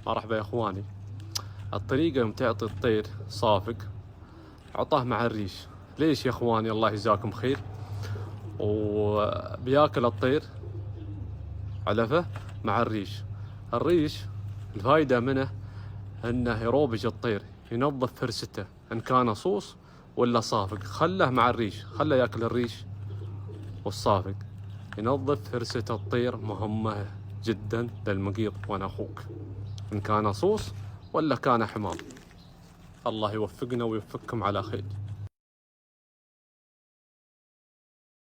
مرحبا يا اخواني. الطريقة يوم تعطي الطير صافق عطاه مع الريش. ليش يا اخواني؟ الله يجزاكم خير. وبياكل الطير علفه مع الريش. الريش الفايدة منه انه يروبج الطير، ينظف فرسته ان كان صوص ولا صافق. خله مع الريش، خله ياكل الريش والصافق، ينظف فرسة الطير. مهمة جدا للمقيط وانا اخوك، ان كان صوص ولا كان حمار. الله يوفقنا ويوفقكم على خير.